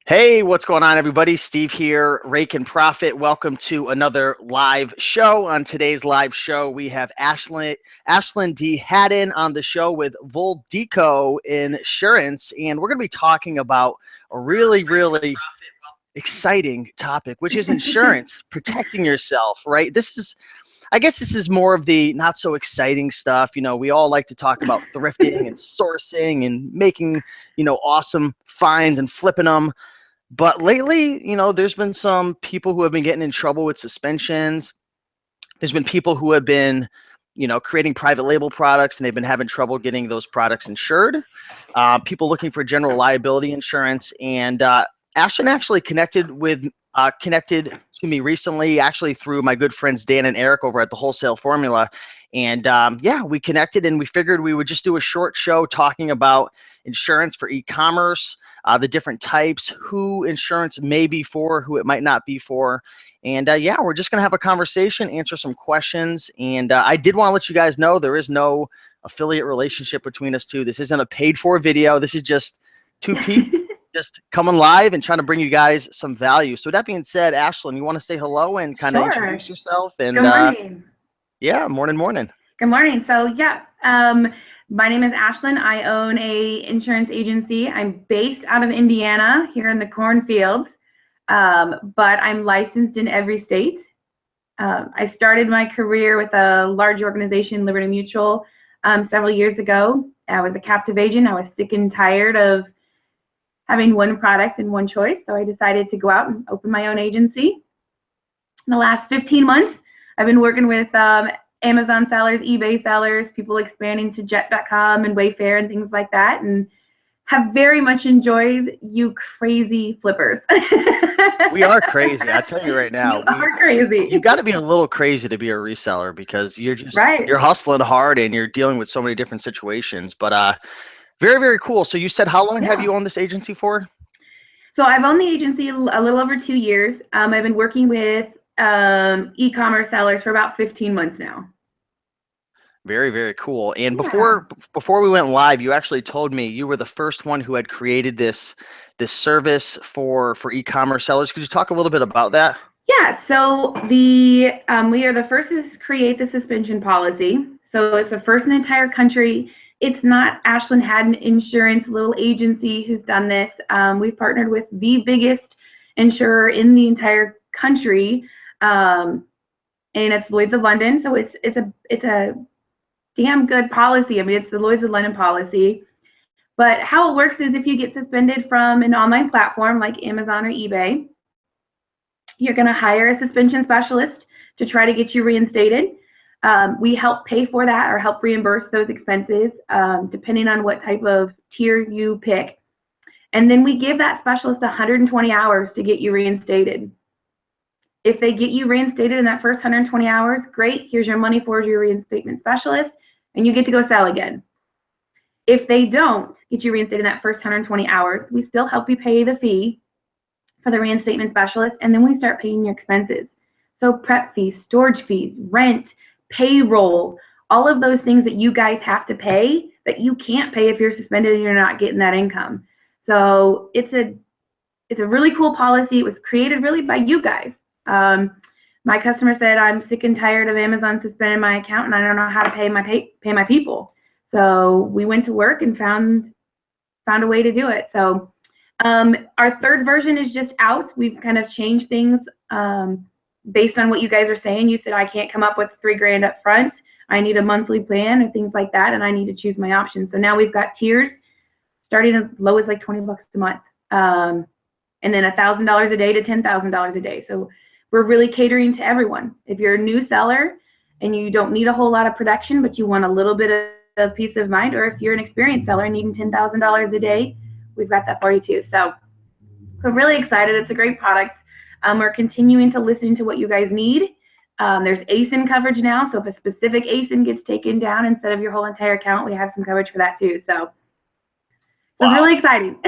Hey, what's going on, everybody? Steve here, Rake and Profit. Welcome to another live show. On today's live show, we have Ashlin D. Hadden on the show with Voldeco Insurance, and we're going to be talking about a really exciting topic, which is insurance, protecting yourself, right? I guess this is more of the not so exciting stuff. You know, we all like to talk about thrifting and sourcing and making, awesome finds and flipping them. But lately, there's been some people who have been getting in trouble with suspensions. There's been people who have been, creating private label products and they've been having trouble getting those products insured. People looking for general liability insurance. And Ashton actually connected to me recently, actually through my good friends Dan and Eric over at the Wholesale Formula. And yeah, we connected and we figured we would just do a short show talking about insurance for e-commerce, the different types, who insurance may be for, who it might not be for. And yeah, we're just going to have a conversation, answer some questions. And I did want to let you guys know there is no affiliate relationship between us two. This isn't a paid for video. This is just two people just coming live and trying to bring you guys some value. So that being said, Ashlyn, you want to say hello and kind of Sure. introduce yourself? And Good morning. yeah, morning. Good morning. So yeah, my name is Ashlin. I own a insurance agency. I'm based out of Indiana, here in the cornfields, but I'm licensed in every state. I started my career with a large organization, Liberty Mutual, several years ago. I was a captive agent. I was sick and tired of having one product and one choice, so I decided to go out and open my own agency. In the last 15 months, I've been working with Amazon sellers, eBay sellers, people expanding to Jet.com and Wayfair and things like that, and have very much enjoyed you crazy flippers. We are crazy. I tell you right now, You are crazy. you got to be a little crazy to be a reseller because Right. you're hustling hard and you're dealing with so many different situations. But very cool. So you said, how long have Yeah. you owned this agency for? So I've owned the agency a little over 2 years. I've been working with e-commerce sellers for about 15 months now. Very cool. And Yeah. before we went live, you actually told me you were the first one who had created this service for e-commerce sellers. Could you talk a little bit about that? Yeah, so we are the first to create the suspension policy. So it's the first in the entire country. It's not Ashlin Hadden Insurance, little agency, who's done this. We've partnered with the biggest insurer in the entire country, and it's Lloyd's of London. So it's a damn good policy. I mean, it's the Lloyd's of London policy. But how it works is if you get suspended from an online platform like Amazon or eBay, you're going to hire a suspension specialist to try to get you reinstated. We help pay for that or help reimburse those expenses, depending on what type of tier you pick. And then we give that specialist 120 hours to get you reinstated. If they get you reinstated in that first 120 hours, great, here's your money for your reinstatement specialist, and you get to go sell again. If they don't get you reinstated in that first 120 hours, we still help you pay the fee for the reinstatement specialist, and then we start paying your expenses. So prep fees, storage fees, rent, payroll, all of those things that you guys have to pay that you can't pay if you're suspended and you're not getting that income. So it's a really cool policy. It was created really by you guys. My customer said, I'm sick and tired of Amazon suspending my account and I don't know how to pay my people. So we went to work and found a way to do it. So our third version is just out. We've kind of changed things based on what you guys are saying. You said I can't come up with $3,000 up front. I need a monthly plan and things like that, and I need to choose my options. So now we've got tiers starting as low as like 20 bucks a month, and then $1,000 a day to $10,000 a day. So we're really catering to everyone. If you're a new seller and you don't need a whole lot of production, but you want a little bit of peace of mind, or if you're an experienced seller needing $10,000 a day, we've got that for you too. So we're really excited. It's a great product. We're continuing to listen to what you guys need. There's ASIN coverage now. So if a specific ASIN gets taken down instead of your whole entire account, we have some coverage for that too. So Wow. it's really exciting.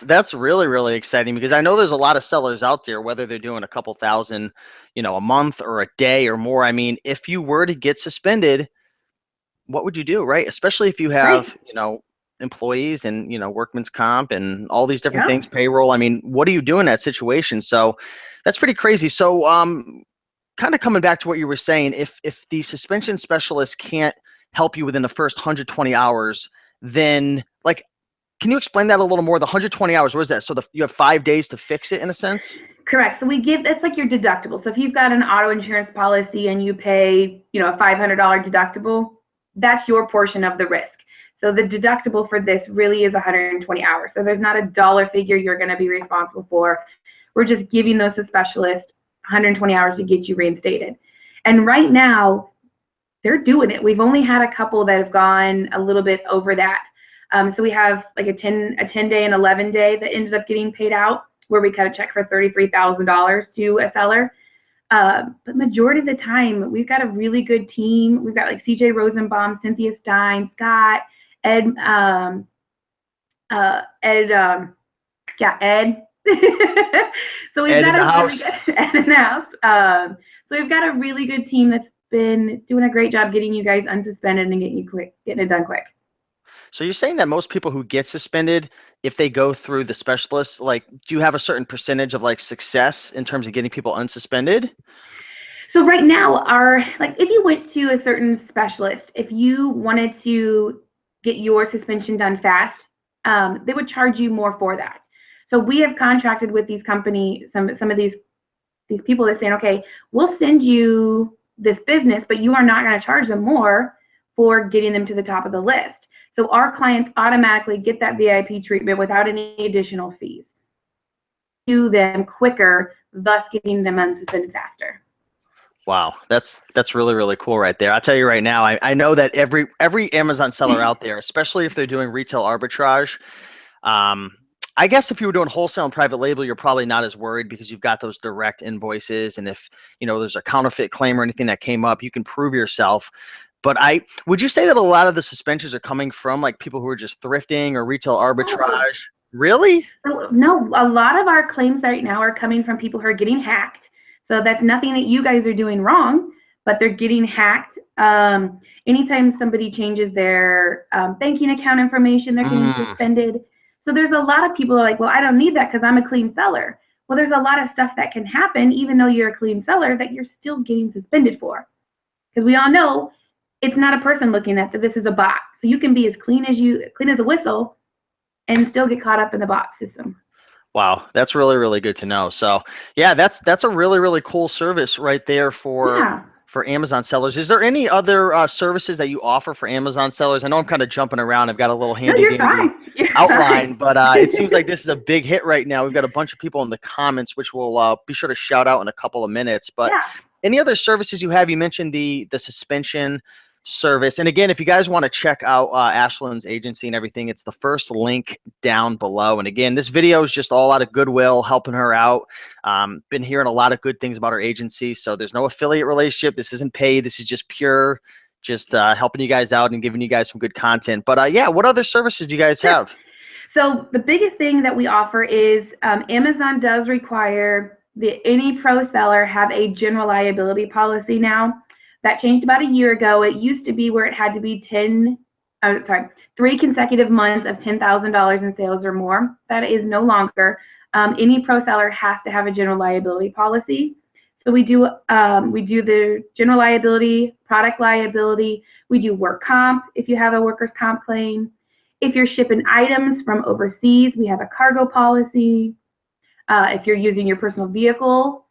that's really exciting because I know there's a lot of sellers out there, whether they're doing a couple thousand, a month or a day or more. I mean, if you were to get suspended, what would you do, right? Especially if you have, Right. employees and, workman's comp and all these different Yep. things, payroll. I mean, what do you do in that situation? So that's pretty crazy. So kind of coming back to what you were saying, if the suspension specialist can't help you within the first 120 hours, then like, can you explain that a little more? The 120 hours, what is that? So you have 5 days to fix it in a sense? Correct. So it's like your deductible. So if you've got an auto insurance policy and you pay, a $500 deductible, that's your portion of the risk. So the deductible for this really is 120 hours. So there's not a dollar figure you're going to be responsible for. We're just giving those specialists 120 hours to get you reinstated. And right now, they're doing it. We've only had a couple that have gone a little bit over that. So we have like a 10-day and 11-day that ended up getting paid out, where we cut a check for $33,000 to a seller. But majority of the time, we've got a really good team. We've got like CJ Rosenbaum, Cynthia Stein, Scott, Ed. So we've Ed got in the a really house. good Ed in the house. So we've got a really good team that's been doing a great job getting you guys unsuspended and getting it done quick. So you're saying that most people who get suspended, if they go through the specialist, like, do you have a certain percentage of like success in terms of getting people unsuspended? So right now, if you went to a certain specialist, if you wanted to get your suspension done fast, they would charge you more for that. So we have contracted with these companies, some of these people that saying, okay, we'll send you this business, but you are not going to charge them more for getting them to the top of the list. So our clients automatically get that VIP treatment without any additional fees. Do them quicker, thus getting them unsuspended faster. Wow, that's really, really cool right there. I'll tell you right now, I know that every Amazon seller out there, especially if they're doing retail arbitrage, I guess if you were doing wholesale and private label, you're probably not as worried because you've got those direct invoices. And if, there's a counterfeit claim or anything that came up, you can prove yourself. But would you say that a lot of the suspensions are coming from like people who are just thrifting or retail arbitrage? Really? So, no, a lot of our claims right now are coming from people who are getting hacked. So that's nothing that you guys are doing wrong, but they're getting hacked. Anytime somebody changes their banking account information, they're getting suspended. So there's a lot of people who are like, well, I don't need that because I'm a clean seller. Well, there's a lot of stuff that can happen, even though you're a clean seller, that you're still getting suspended for. Because we all know it's not a person looking at that. This is a bot. So you can be as clean as a whistle and still get caught up in the bot system. Wow, that's really, really good to know. So yeah, that's a really, really cool service right there for Amazon sellers. Is there any other services that you offer for Amazon sellers? I know I'm kind of jumping around. I've got a little handy dandy outline, but it seems like this is a big hit right now. We've got a bunch of people in the comments, which we'll be sure to shout out in a couple of minutes. But any other services you have? You mentioned the suspension service. And again, if you guys want to check out Ashlin's agency and everything, it's the first link down below. And again, this video is just all out of goodwill, helping her out. Been hearing a lot of good things about her agency. So there's no affiliate relationship. This isn't paid. This is just pure, just helping you guys out and giving you guys some good content. But yeah, what other services do you guys have? So the biggest thing that we offer is Amazon does require any pro seller have a general liability policy now. That changed about a year ago. It used to be where it had to be 3 consecutive months of $10,000 in sales or more. That is no longer. Any pro seller has to have a general liability policy. So we do the general liability, product liability. We do work comp if you have a workers' comp claim. If you're shipping items from overseas, we have a cargo policy. If you're using your personal vehicle,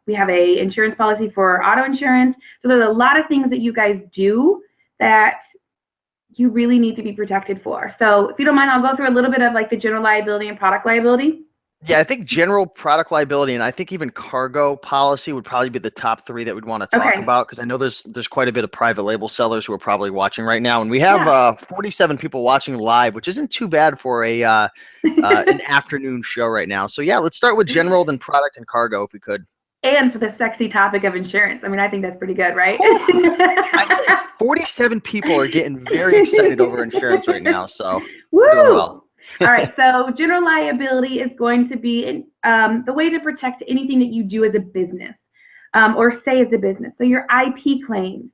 we have a insurance policy for auto insurance. So there's a lot of things that you guys do that you really need to be protected for. So if you don't mind, I'll go through a little bit of like the general liability and product liability. Yeah, I think general product liability and I think even cargo policy would probably be the top 3 that we'd want to talk about, because I know there's quite a bit of private label sellers who are probably watching right now, and we have 47 people watching live, which isn't too bad for a an afternoon show right now. So yeah, let's start with general, then product and cargo if we could. And for the sexy topic of insurance. I mean, I think that's pretty good, right? I'd say 47 people are getting very excited over insurance right now, so we're doing well. All right, so general liability is going to be the way to protect anything that you do as a business or say as a business. So your IP claims,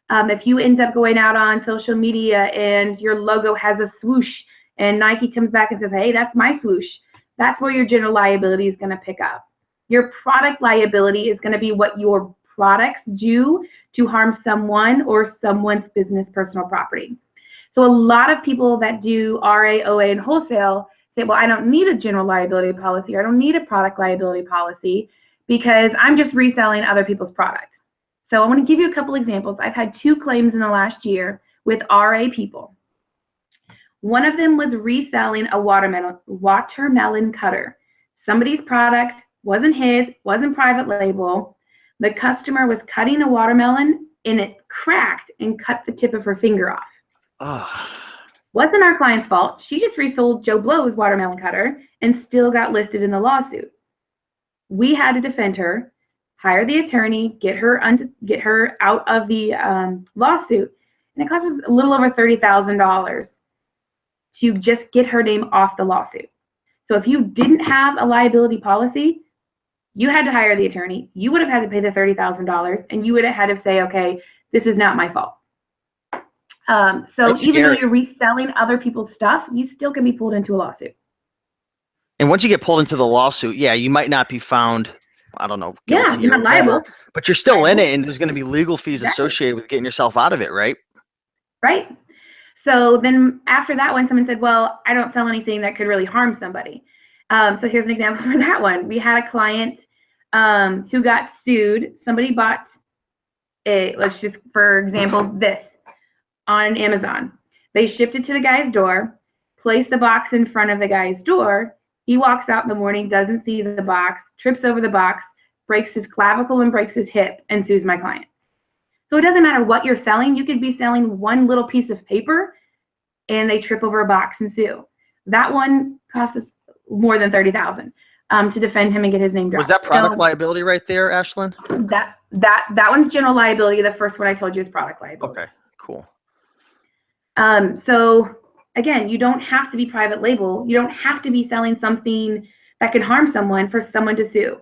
If you end up going out on social media and your logo has a swoosh and Nike comes back and says, hey, that's my swoosh, that's where your general liability is going to pick up. Your product liability is going to be what your products do to harm someone or someone's business personal property. So a lot of people that do RA, OA, and wholesale say, well, I don't need a general liability policy, or I don't need a product liability policy because I'm just reselling other people's product. So I want to give you a couple examples. I've had 2 claims in the last year with RA people. One of them was reselling a watermelon cutter. Somebody's product wasn't his, wasn't private label. The customer was cutting a watermelon and it cracked and cut the tip of her finger off. Oh. Wasn't our client's fault. She just resold Joe Blow's watermelon cutter and still got listed in the lawsuit. We had to defend her, hire the attorney, get her out of the lawsuit, and it cost us a little over $30,000 to just get her name off the lawsuit. So if you didn't have a liability policy, you had to hire the attorney, you would have had to pay the $30,000, and you would have had to say, okay, this is not my fault. So even though you're reselling other people's stuff, you still can be pulled into a lawsuit. And once you get pulled into the lawsuit, yeah, you might not be found, I don't know, guilty, yeah, you're not liable, but you're still in it, and there's going to be legal fees exactly. associated with getting yourself out of it, right? Right. So then after that one, someone said, well, I don't sell anything that could really harm somebody. So here's an example for that one. We had a client who got sued. Somebody bought let's just, for example, this on Amazon. They shipped it to the guy's door, placed the box in front of the guy's door. He walks out in the morning, doesn't see the box, trips over the box, breaks his clavicle and breaks his hip, and sues my client. So it doesn't matter what you're selling. You could be selling one little piece of paper and they trip over a box and sue. That one cost us more than $30,000 to defend him and get his name dropped. Was that product liability right there, Ashlin? That one's general liability. The first one I told you is product liability. Okay, cool. So again, you don't have to be private label. You don't have to be selling something that could harm someone for someone to sue.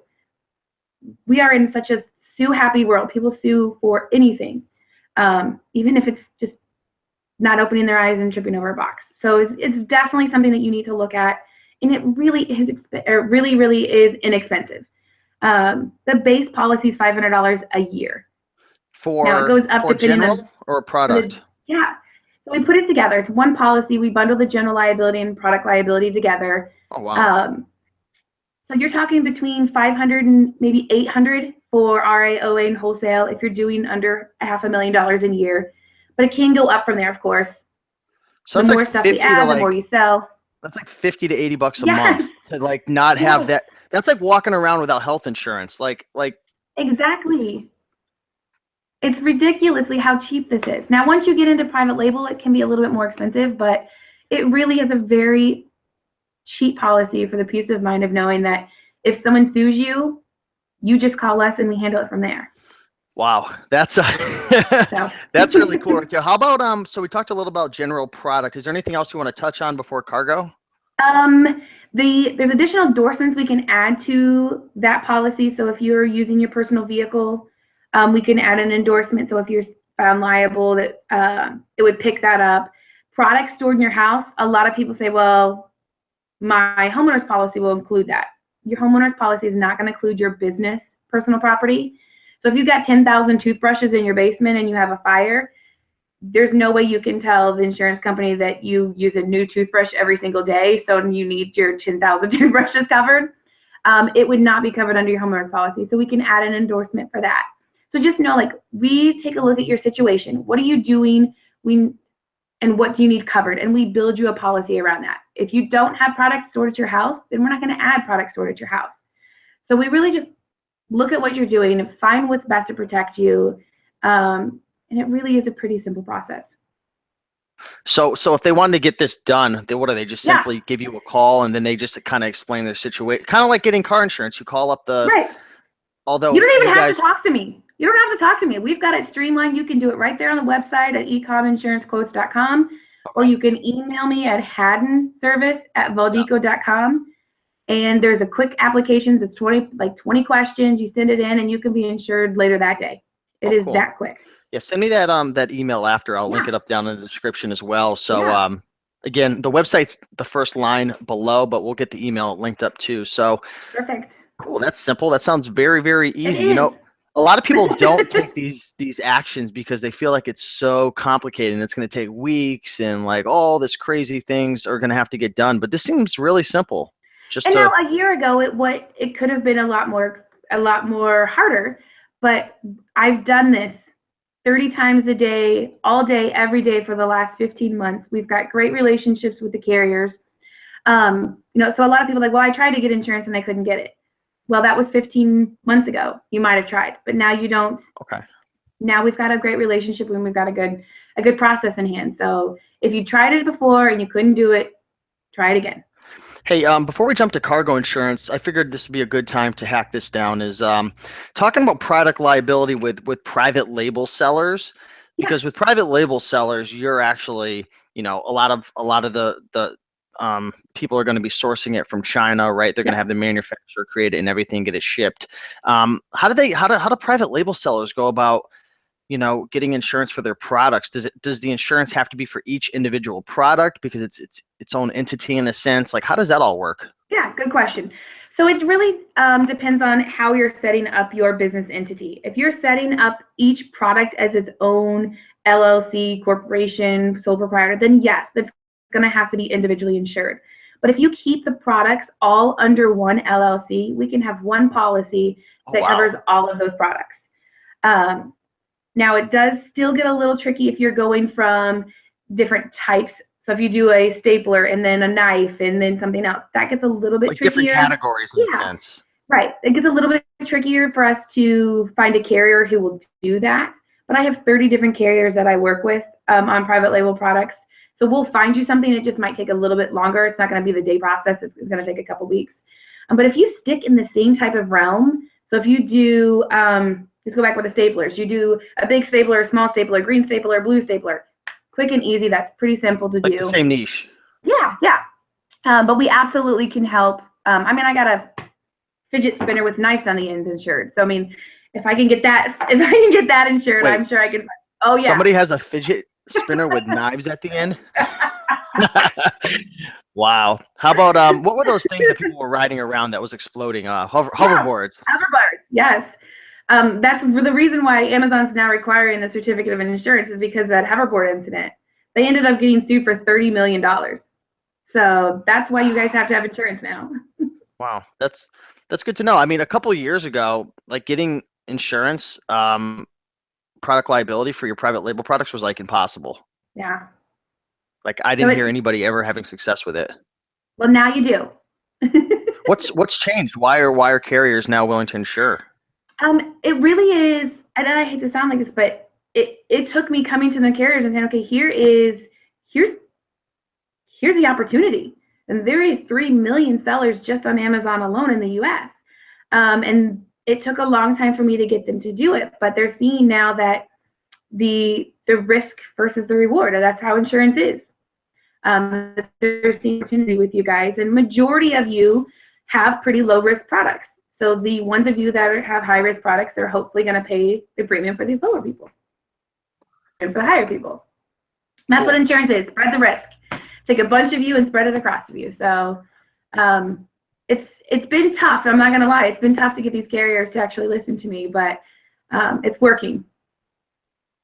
We are in such a sue happy world. People sue for anything, even if it's just not opening their eyes and tripping over a box. So it's definitely something that you need to look at, and it really is really is inexpensive. The base policy is $500 a year. Now it goes up depending general or product. Yeah. So we put it together. It's one policy. We bundle the general liability and product liability together. Oh wow. So you're talking between $500 and maybe $800 for RA, OA, and wholesale if you're doing under $500,000 a year. But it can go up from there, of course. So the more stuff you add, the more you sell. That's like $50 to $80 a month to like not have that. That's like walking around without health insurance. Like exactly. It's ridiculously how cheap this is. Now, once you get into private label, it can be a little bit more expensive, but it really is a very cheap policy for the peace of mind of knowing that if someone sues you, you just call us and we handle it from there. Wow, that's that's really cool. How about so we talked a little about general product. Is there anything else you want to touch on before cargo? There's additional endorsements we can add to that policy. So if you're using your personal vehicle, we can add an endorsement. So if you're found liable, that it would pick that up. Products stored in your house. A lot of people say, well, my homeowner's policy will include that. Your homeowner's policy is not going to include your business personal property. So if you've got 10,000 toothbrushes in your basement and you have a fire, there's no way you can tell the insurance company that you use a new toothbrush every single day, so you need your 10,000 toothbrushes covered. It would not be covered under your homeowner's policy. So we can add an endorsement for that. So just know, like, we take a look at your situation. What are you doing? And what do you need covered? And we build you a policy around that. If you don't have products stored at your house, then we're not going to add products stored at your house. So we really just look at what you're doing and find what's best to protect you. And it really is a pretty simple process. So if they wanted to get this done, what do they just simply give you a call and then they just kind of explain their situation? Kind of like getting car insurance. You call up the right. Although you don't even have to talk to me. You don't have to talk to me. We've got it streamlined. You can do it right there on the website at ecomminsurancequotes.com, or you can email me at haddenservice@valdeco.com. And there's a quick application. It's 20 questions. You send it in, and you can be insured later that day. It is cool. that quick. Yeah, send me that email after. I'll link Yeah, it up down in the description as well. So yeah, again, the website's the first line below, but we'll get the email linked up too. So perfect. cool. That's simple. That sounds very, very It easy. is. A lot of people don't take these actions because they feel like it's so complicated and it's going to take weeks and like all this crazy things are going to have to get done. But this seems really simple. Just And now to a year ago, it could have been a lot more harder, but I've done this 30 times a day, all day, every day for the last 15 months. We've got great relationships with the carriers. So a lot of people are like, well, I tried to get insurance and I couldn't get it. Well, that was 15 months ago. You might have tried, but now you don't. okay. Now we've got a great relationship and we've got a good process in hand. So if you tried it before and you couldn't do it, try it again. Hey, before we jump to cargo insurance, I figured this would be a good time to hack this down. Is talking about product liability with private label sellers, Yeah, because with private label sellers, you're actually, a lot of the people are going to be sourcing it from China, right? They're going to yeah. have the manufacturer create it and everything, get it shipped. How do private label sellers go about getting insurance for their products? Does the insurance have to be for each individual product because it's own entity in a sense? Like, how does that all work? Yeah, good question. So it really depends on how you're setting up your business entity. If you're setting up each product as its own LLC, corporation, sole proprietor, then yes, that's going to have to be individually insured. But if you keep the products all under one LLC, we can have one policy Oh, that wow. covers all of those products. Um, Now, it does still get a little tricky if you're going from different types. So if you do a stapler and then a knife and then something else, that gets a little bit Like different trickier. categories in a Yeah, sense. right. It gets a little bit trickier for us to find a carrier who will do that. But I have 30 different carriers that I work with on private label products. So we'll find you something. It just might take a little bit longer. It's not going to be the day process. It's going to take a couple weeks. But if you stick in the same type of realm, so if you do, let's go back with the staplers. You do a big stapler, a small stapler, green stapler, blue stapler. Quick and easy. That's pretty simple to Like the do. same niche. Yeah, yeah. But we absolutely can help. I got a fidget spinner with knives on the ends insured. So I mean, if I can get that insured, Wait, I'm sure I can. Oh yeah. somebody has a fidget spinner with knives at the end? Wow. How about what were those things that people were riding around that was exploding? Yeah, Hoverboards. hoverboard. Yes. That's the reason why Amazon's now requiring the certificate of insurance is because of that hoverboard incident. They ended up getting sued for $30 million. So that's why you guys have to have insurance now. Wow. That's good to know. I mean, a couple of years ago, like getting insurance, product liability for your private label products was like impossible. Yeah. Like I So didn't hear anybody ever having success with it. well, now you do. What's changed? Why are carriers now willing to insure? It really is, and I hate to sound like this, but it took me coming to the carriers and saying, okay, here's the opportunity. And there is 3 million sellers just on Amazon alone in the US. And it took a long time for me to get them to do it, but they're seeing now that the risk versus the reward, and that's how insurance is. There's the opportunity with you guys, and majority of you have pretty low risk products. So the ones of you that have high risk products, they're hopefully going to pay the premium for these lower people and for the higher people. And that's what Cool. insurance is: spread the risk. Take a bunch of you and spread it across of you. So it's been tough. I'm not going to lie; it's been tough to get these carriers to actually listen to me, but it's working.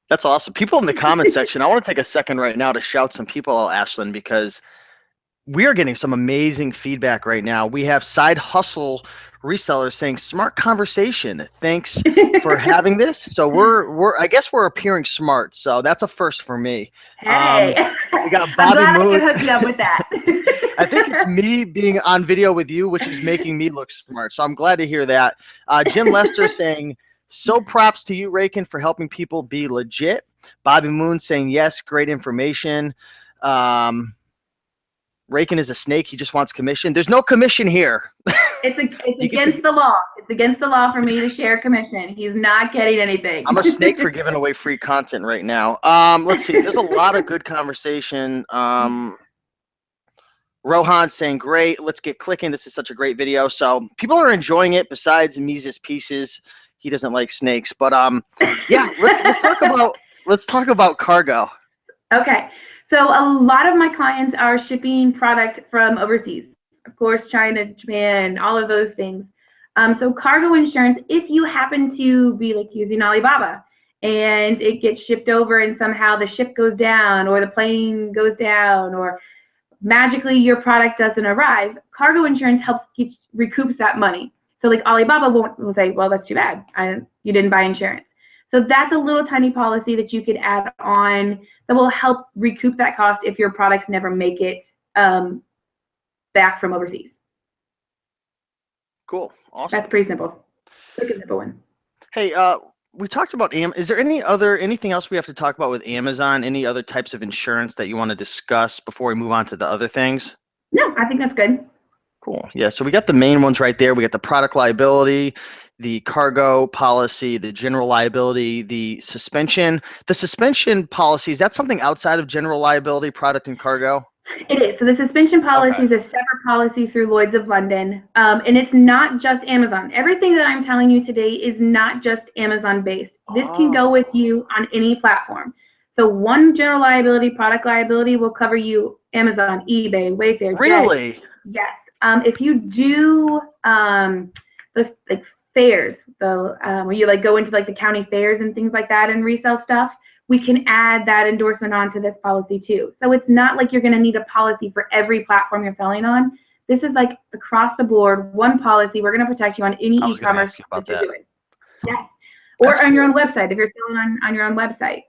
That's awesome. People in the comment section, I want to take a second right now to shout some people out, Ashlyn, because we are getting some amazing feedback right now. We have Side Hustle resellers saying smart conversation. Thanks for having this. So I guess we're appearing smart. So that's a first for me. Hey, We got I'm Bobby glad I Moon. could hook you up with that. I think it's me being on video with you, which is making me look smart. So I'm glad to hear that. Jim Lester saying, so props to you, Rakin, for helping people be legit. Bobby Moon saying, yes, great information. Rakin is a snake. He just wants commission. There's no commission here. It's against the law. It's against the law for me to share commission. He's not getting anything. I'm a snake for giving away free content right now. Let's see. There's a lot of good conversation. Rohan saying, great. Let's get clicking. This is such a great video. So people are enjoying it besides Mises Pieces. He doesn't like snakes. But yeah, let's talk about Let's talk about cargo. Okay. So a lot of my clients are shipping product from overseas. Of course, China, Japan, all of those things. So cargo insurance, if you happen to be like using Alibaba and it gets shipped over and somehow the ship goes down or the plane goes down or magically your product doesn't arrive, cargo insurance helps recoups that money. So like Alibaba will say, well, that's too bad. You didn't buy insurance. So that's a little tiny policy that you could add on that will help recoup that cost if your products never make it back from overseas. Cool. Awesome. That's pretty simple. Quick and simple one. Hey, we talked about is there anything else we have to talk about with Amazon? Any other types of insurance that you want to discuss before we move on to the other things? No, I think that's good. Cool. Yeah. So we got the main ones right there. We got the product liability, the cargo policy, the general liability, the suspension. The suspension policy, is that something outside of general liability, product and cargo? It is. So the suspension policy is a separate policy through Lloyd's of London. And it's not just Amazon. Everything that I'm telling you today is not just Amazon based. This can go with you on any platform. So one general liability, product liability will cover you Amazon, eBay, Wayfair. Really? Yes. If you do the like fairs, where you like go into like the county fairs and things like that and resell stuff, we can add that endorsement onto this policy too. So it's not like you're going to need a policy for every platform you're selling on. This is like across the board, one policy. We're going to protect you on any e-commerce that you're doing. Yeah. Or on your own website if you're selling on your own website.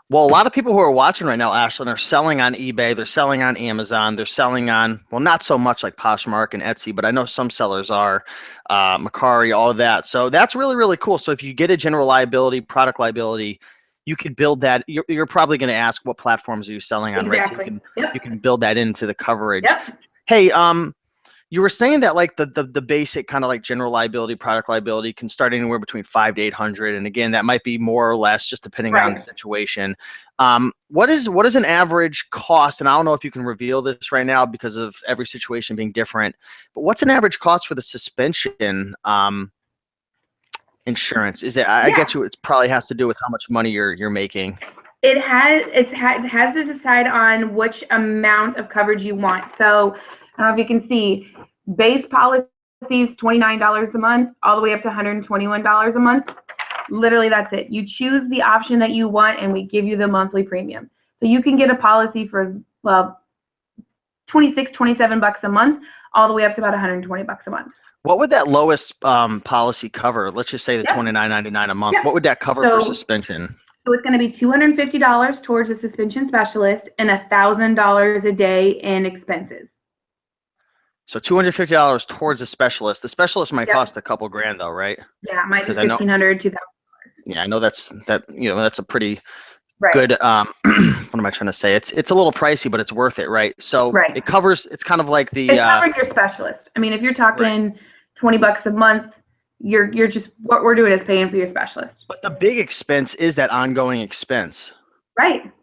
Well, a lot of people who are watching right now, Ashlin, are selling on eBay. They're selling on Amazon. They're selling on, well, not so much like Poshmark and Etsy, but I know some sellers are, Mercari, all of that. So that's really, really cool. So if you get a general liability, product liability, you can build that. You're probably going to ask what platforms are you selling on, right? So you can build that into the coverage. Yep. Hey, you were saying that like the basic kind of like general liability, product liability can start anywhere between 500 to 800, and again that might be more or less just depending on the situation. What is an average cost? And I don't know if you can reveal this right now because of every situation being different. But what's an average cost for the suspension insurance? Is it? I get you. It probably has to do with how much money you're making. It has to decide on which amount of coverage you want. So I don't know if you can see, base policies $29 a month, all the way up to $121 a month. Literally, that's it. You choose the option that you want, and we give you the monthly premium. So you can get a policy for, well, $26, $27 a month, all the way up to about $120 a month. What would that lowest policy cover? Let's just say the $29.99 a month. What would that cover for suspension? So it's going to be $250 towards a suspension specialist and $1,000 a day in expenses. So $250 towards a specialist. The specialist might cost a couple grand though, right? Yeah, it might be $1,500, $2,000. Yeah, I know that's a pretty good. What am I trying to say? It's a little pricey, but it's worth it, right? So it covers. It's kind of like the. It's covering your specialist. I mean, if you're talking $20 a month, you're just, what we're doing is paying for your specialist. But the big expense is that ongoing expense. Right.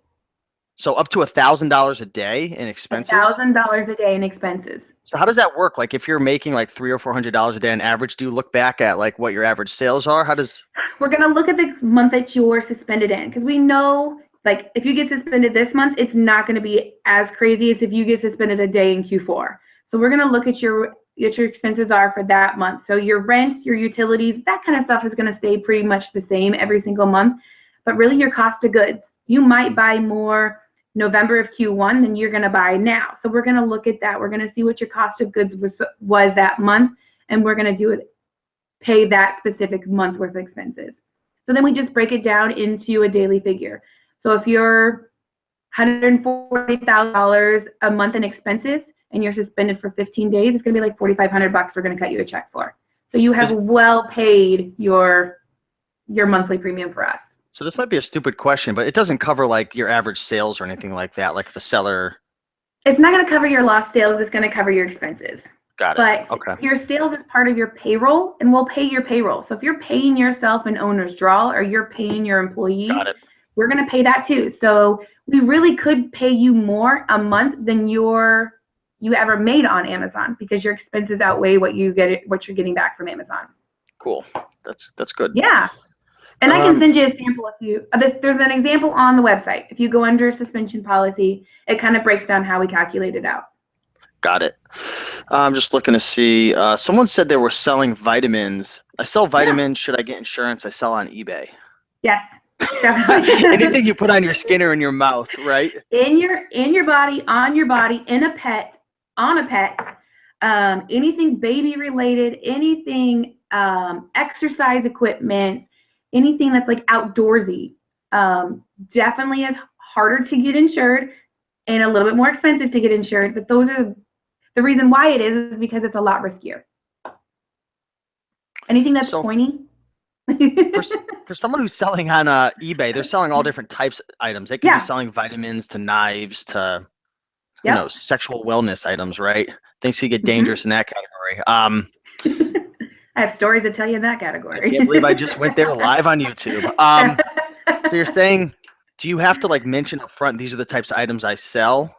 So up to $1,000 a day in expenses. $1,000 a day in expenses. So how does that work? Like if you're making like $300 or $400 a day on average, do you look back at like what your average sales are? How does? We're gonna look at the month that you're suspended in, because we know like if you get suspended this month, it's not going to be as crazy as if you get suspended a day in Q4. So we're gonna look at what your expenses are for that month. So your rent, your utilities, that kind of stuff is going to stay pretty much the same every single month. But really your cost of goods, you might buy more November of Q1 than you're going to buy now. So we're going to look at that. We're going to see what your cost of goods was that month, and we're going to pay that specific month worth of expenses. So then we just break it down into a daily figure. So if you're $140,000 a month in expenses and you're suspended for 15 days, it's going to be like $4,500 we're going to cut you a check for. So you have well paid your monthly premium for us. So this might be a stupid question, but it doesn't cover like your average sales or anything like that. Like if a seller. It's not going to cover your lost sales. It's going to cover your expenses. Got it. But your sales is part of your payroll, and we'll pay your payroll. So if you're paying yourself an owner's draw or you're paying your employees, we're going to pay that too. So we really could pay you more a month than you ever made on Amazon, because your expenses outweigh what you're getting back from Amazon. Cool. That's good. Yeah. And I can send you a sample if you, there's an example on the website. If you go under suspension policy, it kind of breaks down how we calculate it out. Got it. I'm just looking to see. Someone said they were selling vitamins. I sell vitamins. Should I get insurance? I sell on eBay. Yes, definitely. Anything you put on your skin or in your mouth, right? In your body, on your body, in a pet, on a pet, anything baby related, anything exercise equipment, anything that's like outdoorsy, definitely is harder to get insured and a little bit more expensive to get insured. But those are the reason why it is because it's a lot riskier. Anything that's pointy. For someone who's selling on eBay, they're selling all different types of items. They could be selling vitamins to knives to, you know, sexual wellness items, right? Things could get dangerous in that category. I have stories to tell you in that category. I can't believe I just went there live on YouTube. So you're saying, do you have to like mention up front, these are the types of items I sell?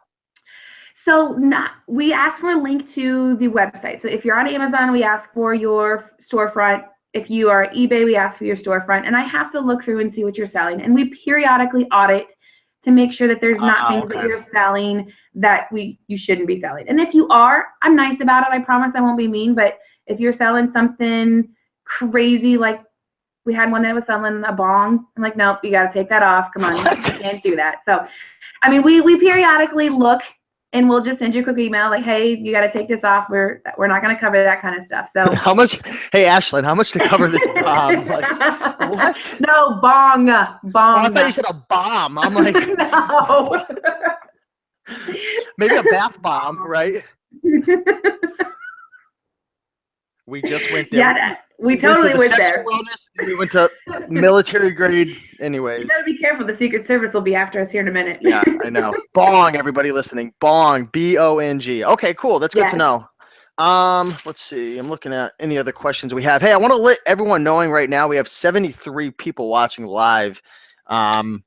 So we ask for a link to the website. So if you're on Amazon, we ask for your storefront. If you are eBay, we ask for your storefront. And I have to look through and see what you're selling. And we periodically audit to make sure that there's not things that you're selling that you shouldn't be selling. And if you are, I'm nice about it. I promise I won't be mean. But if you're selling something crazy, like we had one that was selling a bong, I'm like, nope, you got to take that off. Come on, you can't do that. So, I mean, we periodically look, and we'll just send you a quick email like, hey, you got to take this off. We're not going to cover that kind of stuff. So how much? Hey, Ashlin, how much to cover this bomb? Like, what? No, bong. Oh, I thought you said a bomb. I'm like, no. Maybe a bath bomb, right? We just went there. Yeah, we totally went there. Wellness, and we went to military grade anyways. You gotta be careful. The Secret Service will be after us here in a minute. Yeah, I know. Bong, everybody listening. Bong, B-O-N-G. Okay, cool. That's good to know. Let's see. I'm looking at any other questions we have. Hey, I want to let everyone knowing right now we have 73 people watching live. If you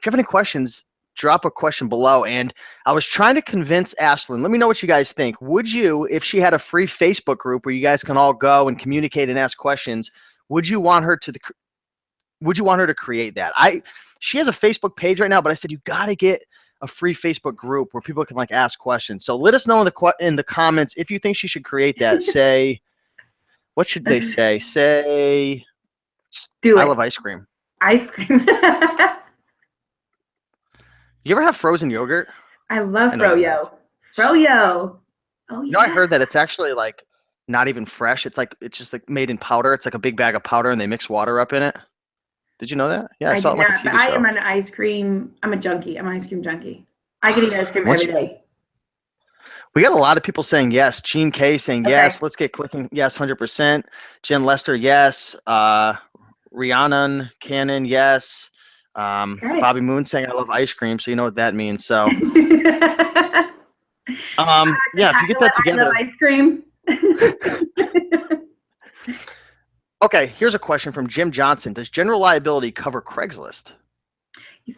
have any questions, drop a question below. And I was trying to convince Ashlin, let me know what you guys think. Would you, if she had a free Facebook group where you guys can all go and communicate and ask questions, would you want her to create that? She has a Facebook page right now, but I said you got to get a free Facebook group where people can like ask questions. So let us know in the comments if you think she should create that. Say, what should they say? Say, I love ice cream. Ice cream. You ever have frozen yogurt? I love froyo. Froyo. Oh, you know, I heard that it's actually like not even fresh. It's just like made in powder. It's like a big bag of powder and they mix water up in it. Did you know that? Yeah, I saw it on like a TV show. I am an ice cream. I'm a junkie. I'm an ice cream junkie. I can eat ice cream every day. We got a lot of people saying yes. Gene K saying yes. Let's get clicking. Yes, 100%. Jen Lester, yes. Rhiannon Cannon, yes. Bobby Moon saying I love ice cream, so you know what that means. So, yeah, if you get that together. I love ice cream. Okay, here's a question from Jim Johnson. Does general liability cover Craigslist?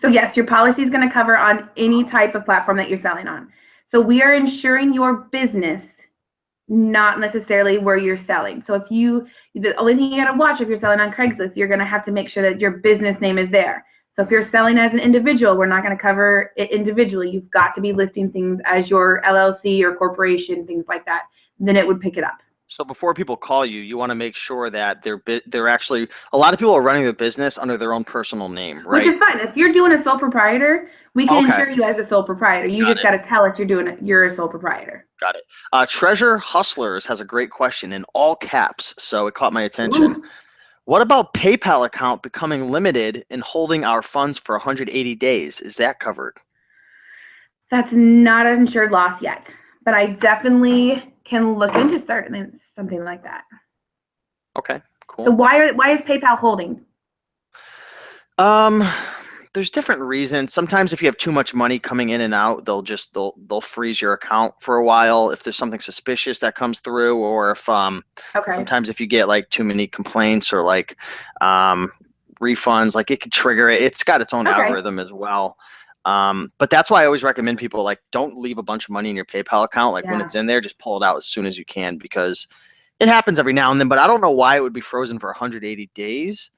So yes, your policy is going to cover on any type of platform that you're selling on. So we are insuring your business, not necessarily where you're selling. So the only thing you got to watch if you're selling on Craigslist, you're going to have to make sure that your business name is there. So if you're selling as an individual, we're not going to cover it individually. You've got to be listing things as your LLC or corporation, things like that. Then it would pick it up. So before people call you, you want to make sure that they're actually, a lot of people are running their business under their own personal name, right? Which is fine. If you're doing a sole proprietor, we can insure you as a sole proprietor. You just got to tell us you're a sole proprietor. Got it. Treasure Hustlers has a great question in all caps, so it caught my attention. Ooh. What about PayPal account becoming limited and holding our funds for 180 days? Is that covered? That's not an insured loss yet, but I definitely can look into starting something like that. Okay, cool. So why is PayPal holding? There's different reasons. Sometimes if you have too much money coming in and out, they'll freeze your account for a while if there's something suspicious that comes through, or if sometimes if you get like too many complaints or like refunds, like it could trigger it. It's got its own algorithm as well. But that's why I always recommend people like don't leave a bunch of money in your PayPal account. Like when it's in there, just pull it out as soon as you can, because it happens every now and then. But I don't know why it would be frozen for 180 days.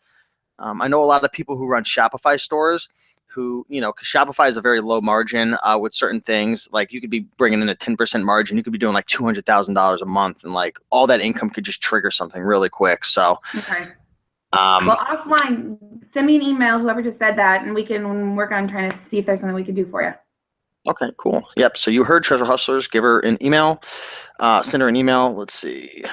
I know a lot of people who run Shopify stores who, because Shopify is a very low margin with certain things. Like you could be bringing in a 10% margin. You could be doing like $200,000 a month, and like all that income could just trigger something really quick. So, Okay. Well, offline, send me an email, whoever just said that, and we can work on trying to see if there's something we can do for you. Okay, cool. Yep. So you heard Treasure Hustlers. Give her an email. Send her an email. Let's see. I'm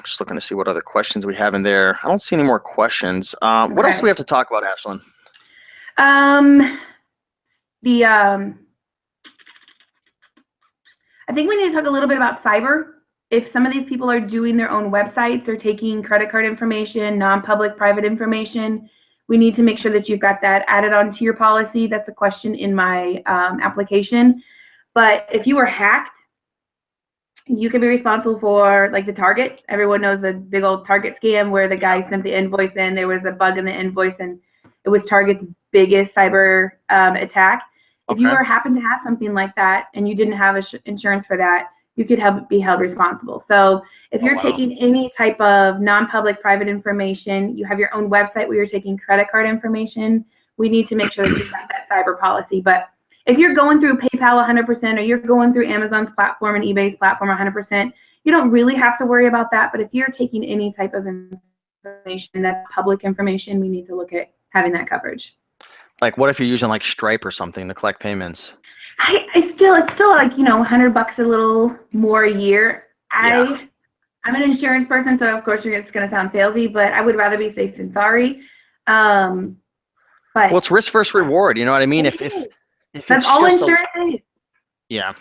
just looking to see what other questions we have in there. I don't see any more questions. What else do we have to talk about, Ashlin? I think we need to talk a little bit about cyber. If some of these people are doing their own websites or taking credit card information, non-public private information, we need to make sure that you've got that added onto your policy. That's a question in my application. But if you were hacked, you can be responsible for like the Target. Everyone knows the big old Target scam where the guy sent the invoice in, there was a bug in the invoice, and it was Target's biggest cyber attack. If you happen to have something like that and you didn't have insurance for that, you could be held responsible. So if you're taking any type of non-public private information, you have your own website where you're taking credit card information, we need to make sure that you've got that cyber policy. But if you're going through PayPal 100% or you're going through Amazon's platform and eBay's platform 100%, you don't really have to worry about that. But if you're taking any type of information that's public information, we need to look at having that coverage. Like what if you're using like Stripe or something to collect payments? It's still like, $100 a little more a year. I'm an insurance person, so of course it's going to sound salesy, but I would rather be safe than sorry. But well, it's risk versus reward. You know what I mean? If that's all insurance is. Yeah.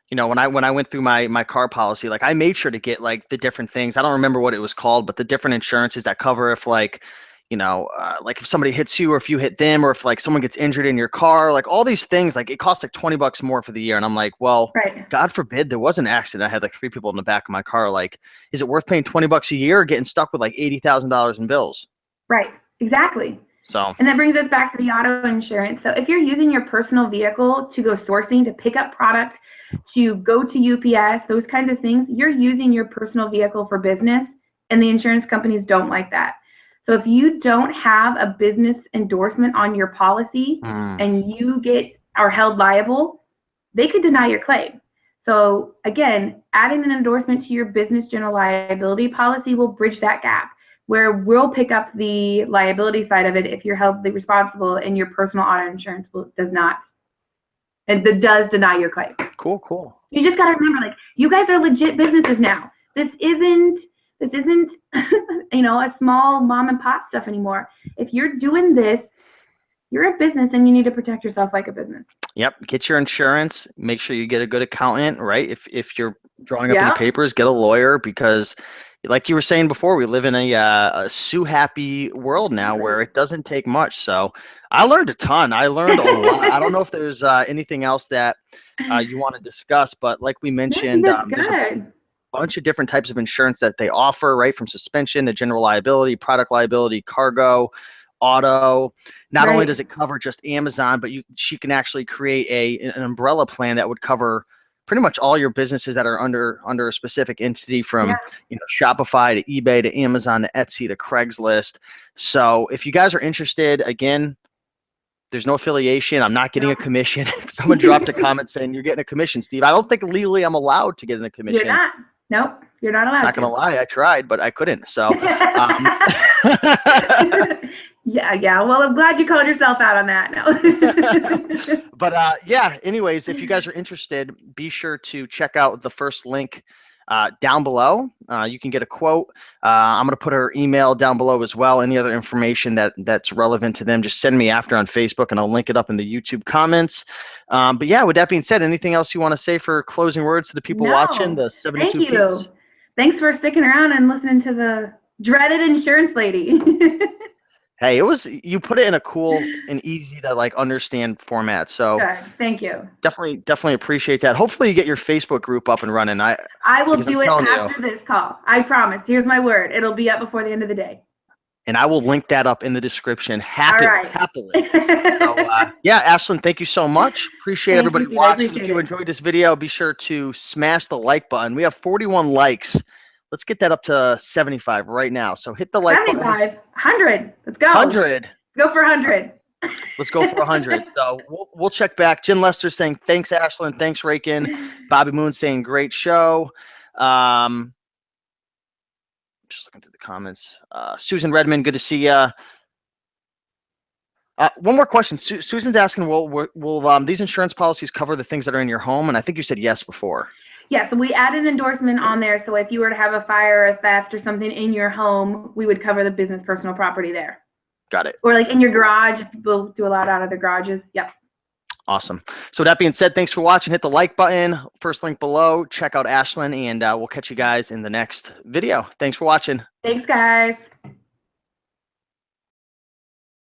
When I went through my car policy, like I made sure to get like the different things. I don't remember what it was called, but the different insurances that cover if like, like if somebody hits you or if you hit them or if like someone gets injured in your car, like all these things, like it costs like $20 more for the year. And I'm like, well, God forbid there was an accident. I had like 3 people in the back of my car. Like, is it worth paying $20 a year or getting stuck with like $80,000 in bills? Right. Exactly. So, and that brings us back to the auto insurance. So if you're using your personal vehicle to go sourcing, to pick up product, to go to UPS, those kinds of things, you're using your personal vehicle for business, and the insurance companies don't like that. So if you don't have a business endorsement on your policy and you are held liable, they could deny your claim. So again, adding an endorsement to your business general liability policy will bridge that gap, where we'll pick up the liability side of it if you're held responsible and your personal auto insurance does not. It does deny your claim. Cool. You just got to remember, like, you guys are legit businesses now. This isn't a small mom and pop stuff anymore. If you're doing this, you're a business and you need to protect yourself like a business. Yep. Get your insurance. Make sure you get a good accountant, right? If you're drawing up any papers, get a lawyer, because like you were saying before, we live in a sue happy world now where it doesn't take much. So I learned a ton. I learned a lot. I don't know if there's anything else that you want to discuss, but like we mentioned, there's a bunch of different types of insurance that they offer, right? From suspension to general liability, product liability, cargo, auto. Not only does it cover just Amazon, but she can actually create an umbrella plan that would cover pretty much all your businesses that are under a specific entity, from Shopify to eBay to Amazon to Etsy to Craigslist. So if you guys are interested, again, there's no affiliation. I'm not getting a commission. If someone dropped a comment saying you're getting a commission, Steve, I don't think legally I'm allowed to get a commission. You're not. Nope, you're not allowed. Not gonna lie, I tried, but I couldn't. So. Yeah. Well, I'm glad you called yourself out on that. No. But anyways, if you guys are interested, be sure to check out the first link down below. You can get a quote. I'm going to put her email down below as well. Any other information that's relevant to them, just send me after on Facebook, and I'll link it up in the YouTube comments. But yeah, with that being said, anything else you want to say for closing words to the people watching, the 72 Thank you. peeps? Thanks for sticking around and listening to the dreaded insurance lady. Hey, you put it in a cool and easy to like understand format. So thank you. Definitely appreciate that. Hopefully you get your Facebook group up and running. I will do it after this call. I promise. Here's my word. It'll be up before the end of the day. And I will link that up in the description happily. So, Ashlin, thank you so much. Appreciate everybody watching. If you enjoyed this video, be sure to smash the like button. We have 41 likes. Let's get that up to 75 right now. So hit the like button. 75, 100. Let's go. 100. Go for 100. Let's go for 100. So we'll check back. Jen Lester saying, thanks, Ashlyn. Thanks, Rakin. Bobby Moon saying, great show. Just looking through the comments. Susan Redmond, good to see you. One more question. Susan's asking, will these insurance policies cover the things that are in your home? And I think you said yes before. Yeah, so we added an endorsement on there. So if you were to have a fire, a theft, or something in your home, we would cover the business personal property there. Got it. Or like in your garage, if people do a lot out of their garages. Yep. Awesome. So with that being said, thanks for watching. Hit the like button. First link below. Check out Ashlyn, and we'll catch you guys in the next video. Thanks for watching. Thanks, guys.